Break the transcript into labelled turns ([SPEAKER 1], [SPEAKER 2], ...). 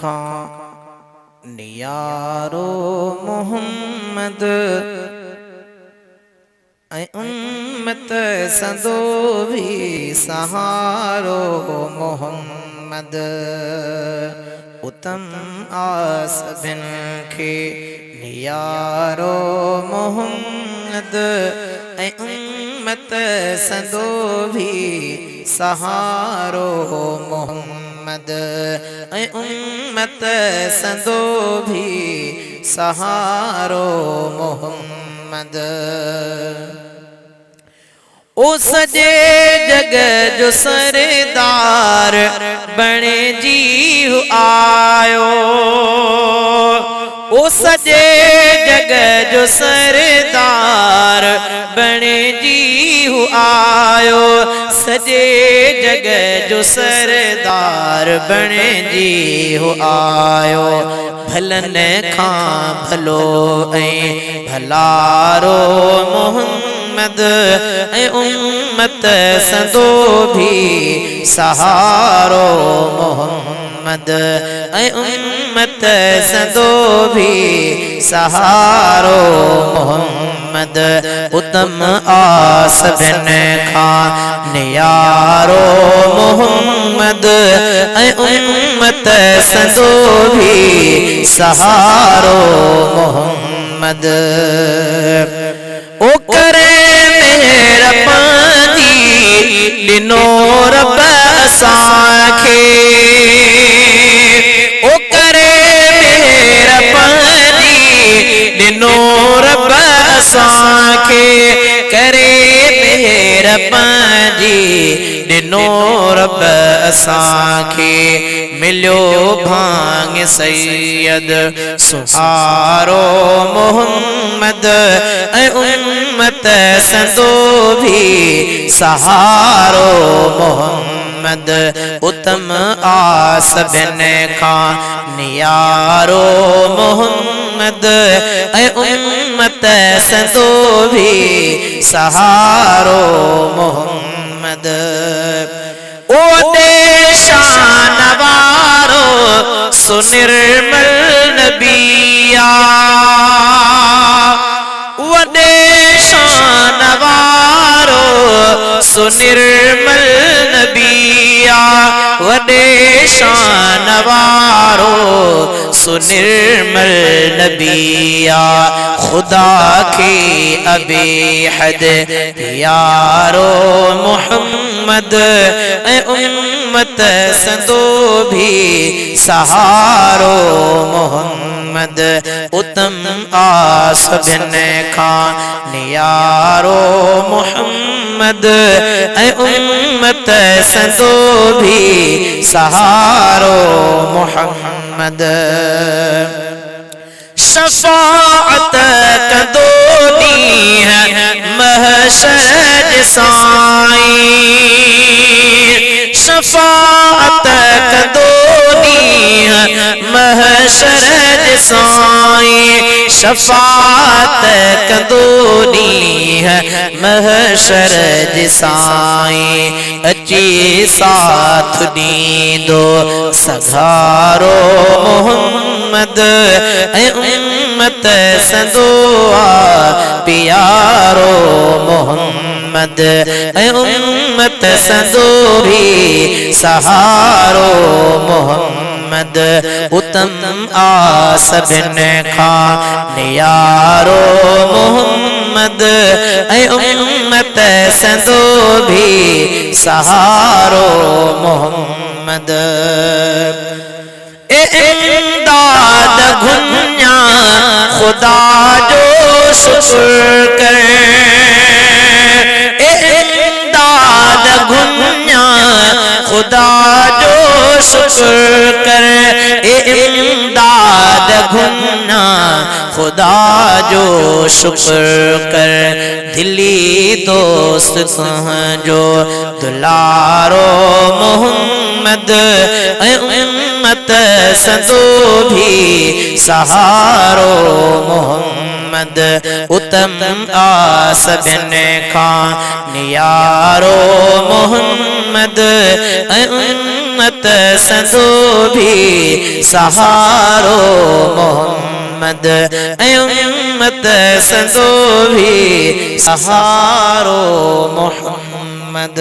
[SPEAKER 1] का नियारो मोहम्मद ऐं उम्मत संदो भी सहारो मोहम्मद उतम आसबिन के नियारो मोहम्मद ऐं उम्मत संदो भी सहारो मोहम्मद ऐं उम्मत संदो भी सहारो मोहम्मद ओ सजे जग जो सरदार बणे जीव आयो ओ सजे जग जो सरदार बणे जीव आयो सजे जग जो सरदार बणे जीव आयो भलन खां भलो ऐं भलारो मोहम्मद ऐं उम्मत संदो भी सहारो मोहम्मद ऐं उम्मत संदो भी सहारो मोहम्मद उतम आसबिन खां नियारो मोहम्मद ऐं उम्मत संदो भी सहारो मोहम्मद ओ करे मेहरबानी ॾिनो रब असांखे ओ करे मेहरबानी ॾिनो रब असांखे करे मेहरबानी ॾिनो रब असांखे मिलियो भांग सैयद सुहारो मोहम्मद ऐं उम्मत संदो भी सहारो मोहम्मद उतम आसबिन खां नियारो मोहम्मद ऐं उम्मत संदो भी सहारो मोहम्मद ओ शान वारो सुनिर्मल नबिया वॾे शान वारो सुनिर्मल नबिया वॾे शान वारो सुनिर्मल नबिया खुदा के अबे हद यारो मोहम्मद ऐं उम्मत संदो भी सहारो मोहम्मद उतम आसबिन खां नियारो मोहम्मद ऐं उम्मत संदो भी सहारो मोहम्मद शफाअत कंदो ॾींहुं महशर साईं शफाअत कंदो ॾींहुं महशर साईं शफाअत कंदो ॾींहुं महशर साईं अची साथ ॾींदो सघारो मोहम्मद ऐं उम्मत संदो प्यारो मोहम्मद ऐं उम्मत संदो भी सहारो मोहम्मद उतम आसबिन खां नियारो मोहम्मद ऐं उम्मत संदो भी सहारो मोहम्मद इमदाद घुन्या खुदा जो शुक्र कर इमदाद घुन्या खुदा जो शुक्र कर इमदाद घुन्या खुदा जो शुक्र कर दिली दोस्त जो दुलारो मोहम्मद ऐं उम्मत संदो भी सहारो मोहम्मद उतम आसबिन खां नियारो मोहम्मद ऐं उम्मत संदो भी सहारो मोहम्मद, ऐ उम्मत संदो भी सहारो मोहम्मद।